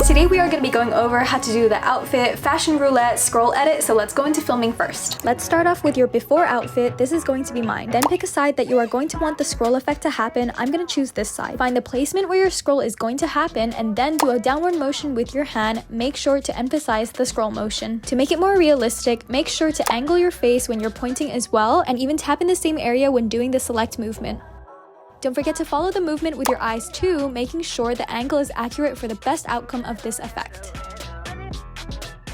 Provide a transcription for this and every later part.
Today we are going to be going over how to do the outfit fashion roulette scroll edit, so let's go into filming first. Let's start off with your before outfit. This is going to be mine. Then pick a side that you are going to want the scroll effect to happen. I'm going to choose this side. Find the placement where your scroll is going to happen and then do a downward motion with your hand. Make sure to emphasize the scroll motion. To make it more realistic, make sure to angle your face when you're pointing as well, and even tap in the same area when doing the select movement. Don't forget to follow the movement with your eyes too, making sure the angle is accurate for the best outcome of this effect.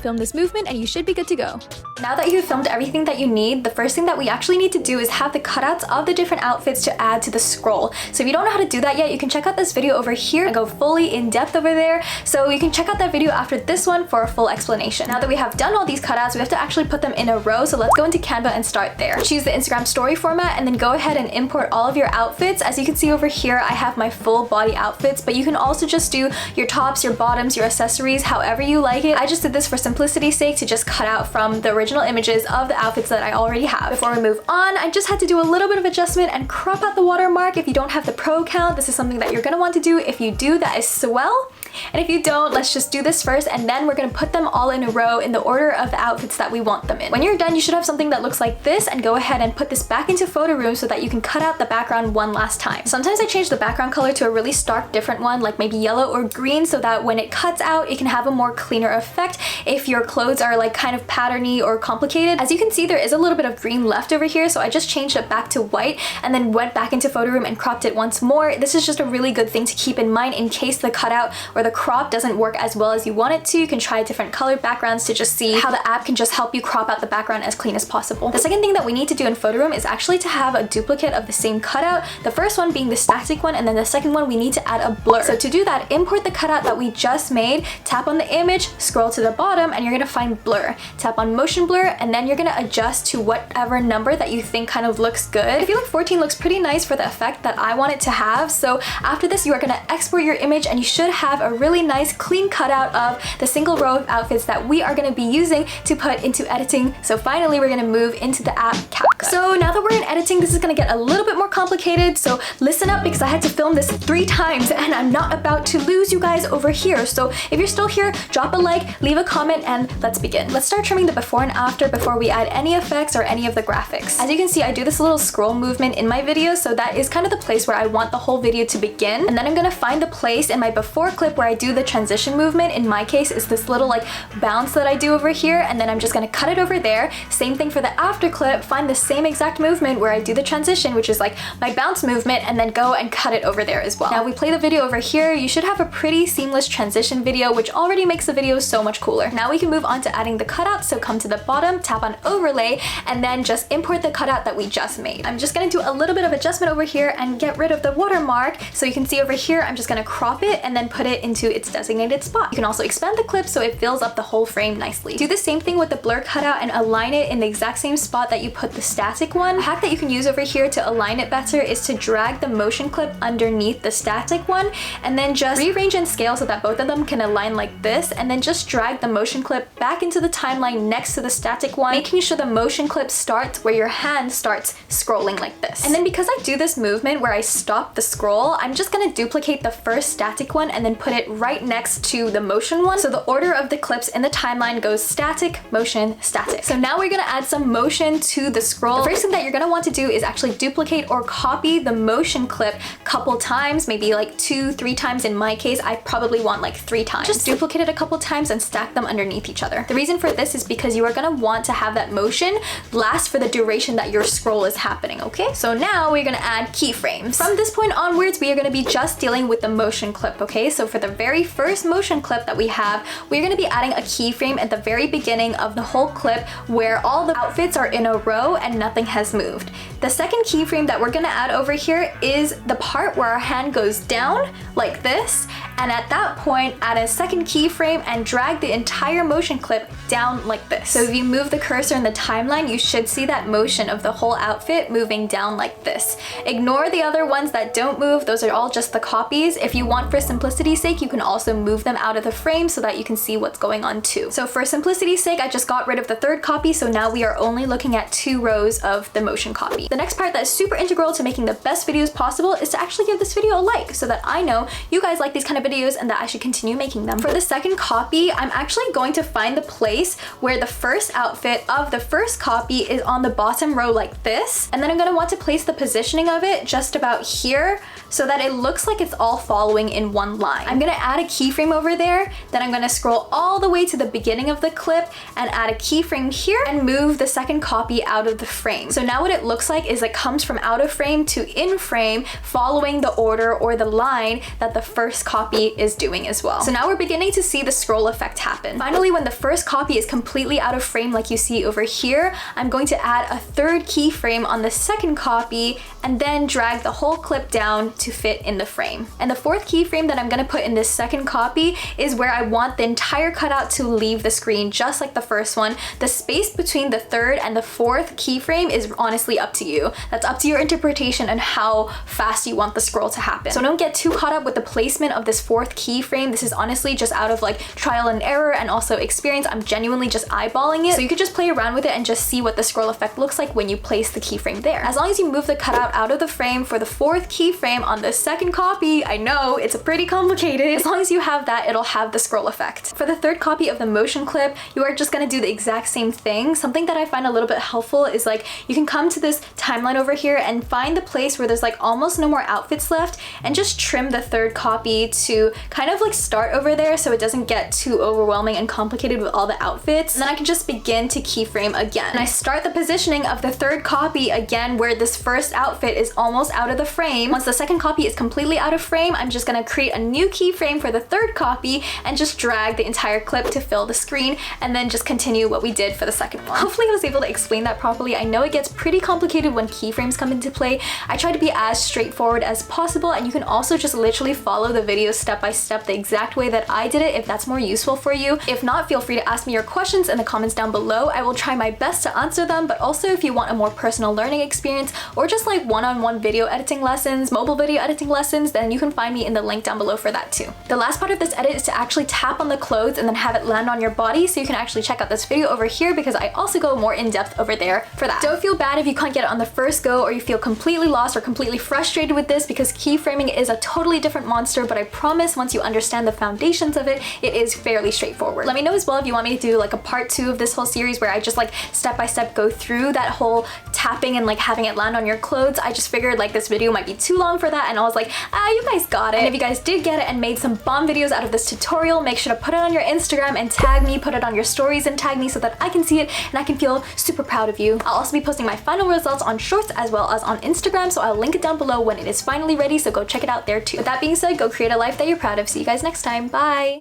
Film this movement and you should be good to go. Now that you've filmed everything that you need, the first thing that we actually need to do is have the cutouts of the different outfits to add to the scroll. So if you don't know how to do that yet, you can check out this video over here and go fully in depth over there. So you can check out that video after this one for a full explanation. Now that we have done all these cutouts, we have to actually put them in a row. So let's go into Canva and start there. Choose the Instagram story format and then go ahead and import all of your outfits. As you can see over here, I have my full body outfits, but you can also just do your tops, your bottoms, your accessories, however you like it. I just did this for simplicity's sake to just cut out from the original images of the outfits that I already have. Before we move on, I just had to do a little bit of adjustment and crop out the watermark. If you don't have the pro account, this is something that you're gonna want to do. If you do, that is swell. And if you don't, let's just do this first and then we're gonna put them all in a row in the order of the outfits that we want them in. When you're done, you should have something that looks like this, and go ahead and put this back into photo room so that you can cut out the background one last time. Sometimes I change the background color to a really stark different one, like maybe yellow or green, so that when it cuts out, it can have a more cleaner effect if your clothes are like kind of patterny or complicated. As you can see, there is a little bit of green left over here, so I just changed it back to white and then went back into photo room and cropped it once more. This is just a really good thing to keep in mind in case the cutout or the crop doesn't work as well as you want it to. You can try different color backgrounds to just see how the app can just help you crop out the background as clean as possible. The second thing that we need to do in photo room is actually to have a duplicate of the same cutout. The first one being the static one, and then the second one we need to add a blur. So to do that, import the cutout that we just made, tap on the image, scroll to the bottom, and you're gonna find blur. Tap on motion blur, and then you're gonna adjust to whatever number that you think kind of looks good. I feel like 14 looks pretty nice for the effect that I want it to have. So after this, you are gonna export your image and you should have a really nice clean cutout of the single row of outfits that we are gonna be using to put into editing. So finally, we're gonna move into the app CapCut. So now that we're in editing, this is gonna get a little bit more complicated. So listen up, because I had to film this 3 times and I'm not about to lose you guys over here. So if you're still here, drop a like, leave a comment, and let's begin. Let's start trimming the before and after before we add any effects or any of the graphics. As you can see, I do this little scroll movement in my video, so that is kind of the place where I want the whole video to begin. And then I'm gonna find the place in my before clip where I do the transition movement. In my case, is this little like bounce that I do over here, and then I'm just gonna cut it over there. Same thing for the after clip, find the same exact movement where I do the transition, which is like my bounce movement, and then go and cut it over there as well. Now we play the video over here, you should have a pretty seamless transition video, which already makes the video so much cooler. Now we can move on to adding the cutout, so come to the bottom, tap on overlay, and then just import the cutout that we just made. I'm just gonna do a little bit of adjustment over here and get rid of the watermark. So you can see over here, I'm just gonna crop it and then put it into its designated spot. You can also expand the clip so it fills up the whole frame nicely. Do the same thing with the blur cutout and align it in the exact same spot that you put the static one. A hack that you can use over here to align it better is to drag the motion clip underneath the static one and then just rearrange and scale so that both of them can align like this, and then just drag the motion clip back into the timeline next to the static one, making sure the motion clip starts where your hand starts scrolling like this. And then because I do this movement where I stop the scroll, I'm just gonna duplicate the first static one and then put it right next to the motion one. So the order of the clips in the timeline goes static, motion, static. So now we're gonna add some motion to the scroll. The first thing that you're gonna want to do is actually duplicate or copy the motion clip a couple times, maybe like 2-3 times. In my case, I probably want like 3 times. Just duplicate it a couple times and stack them underneath each other. The reason for this is because you are gonna want to have that motion last for the duration that your scroll is happening, okay? So now we're gonna add keyframes. From this point onwards, we are gonna be just dealing with the motion clip, okay? So for the very first motion clip that we have, we're gonna be adding a keyframe at the very beginning of the whole clip where all the outfits are in a row and nothing has moved. The second keyframe that we're gonna add over here is the part where our hand goes down like this, and at that point add a second keyframe and drag the entire motion clip down like this. So if you move the cursor in the timeline, you should see that motion of the whole outfit moving down like this. Ignore the other ones that don't move, those are all just the copies. If you want, for simplicity's sake, you can also move them out of the frame so that you can see what's going on too. So for simplicity's sake, I just got rid of the third copy, so now we are only looking at 2 rows of the motion copy. The next part that is super integral to making the best videos possible is to actually give this video a like so that I know you guys like these kind of videos and that I should continue making them. For the second copy, I'm actually going to find the place where the first outfit of the first copy is on the bottom row like this, and then I'm going to want to place the positioning of it just about here so that it looks like it's all following in one line. I'm going to add a keyframe over there, then I'm going to scroll all the way to the beginning of the clip and add a keyframe here and move the second copy out of the frame. So now what it looks like is it comes from out of frame to in frame, following the order or the line that the first copy is doing as well. So now we're beginning to see the scroll effect happen. Finally, when the first copy is completely out of frame like you see over here, I'm going to add a third keyframe on the second copy and then drag the whole clip down to fit in the frame. And the fourth keyframe that I'm going to put in this second copy is where I want the entire cutout to leave the screen, just like the first one. The space between the third and the fourth keyframe is honestly up to you. That's up to your interpretation and how fast you want the scroll to happen. So don't get too caught up with the placement of this fourth keyframe. This is honestly just out of like trial and error and also experience. I'm genuinely just eyeballing it. So you could just play around with it and just see what the scroll effect looks like when you place the keyframe there. As long as you move the cutout out of the frame for the fourth keyframe on the second copy, I know it's pretty complicated. As long as you have that, it'll have the scroll effect. For the third copy of the motion clip, you are just gonna do the exact same thing. Something that I find a little bit helpful is like you can come to this timeline over here and find the place where there's like almost no more outfits left and just trim the third copy to kind of like start over there so it doesn't get too overwhelming and complicated with all the outfits. And then I can just begin to keyframe again. And I start the positioning of the third copy again where this first outfit is almost out of the frame. Once the second copy is completely out of frame, I'm just gonna create a new keyframe for the third copy and just drag the entire clip to fill the screen and then just continue what we did for the second one. Hopefully I was able to explain that properly. I know it gets pretty complicated when keyframes come into play. I try to be as straightforward as possible, and you can also just literally follow the video step by step the exact way that I did it if that's more useful for you. If not, feel free to ask me your questions in the comments down below. I will try my best to answer them, but also if you want a more personal learning experience or just like one-on-one video editing lessons, mobile video editing lessons, then you can find me in the link down below for that too. The last part of this edit is to actually tap on the clothes and then have it land on your body, so you can actually check out this video over here because I also go more in depth over there for that. Don't feel bad if you can't get it on the first go or you feel completely lost or completely frustrated with this, because keyframing is a totally different monster, but I promise once you understand the foundations of it, it is fairly straightforward. Let me know as well if you want me to do like a part 2 of this whole series where I just like step by step go through that whole tapping and like having it land on your clothes. I just figured like this video might be too long for that, and I was like, you guys got it. And if you guys did get it and made some bomb videos out of this tutorial, make sure to put it on your Instagram and tag me, put it on your stories and tag me so that I can see it and I can feel super proud of you. I'll also be posting my final results on Shorts as well as on Instagram, so I'll link it down below when it is finally ready, so go check it out there too. With that being said, go create a life that you're proud of. See you guys next time. Bye!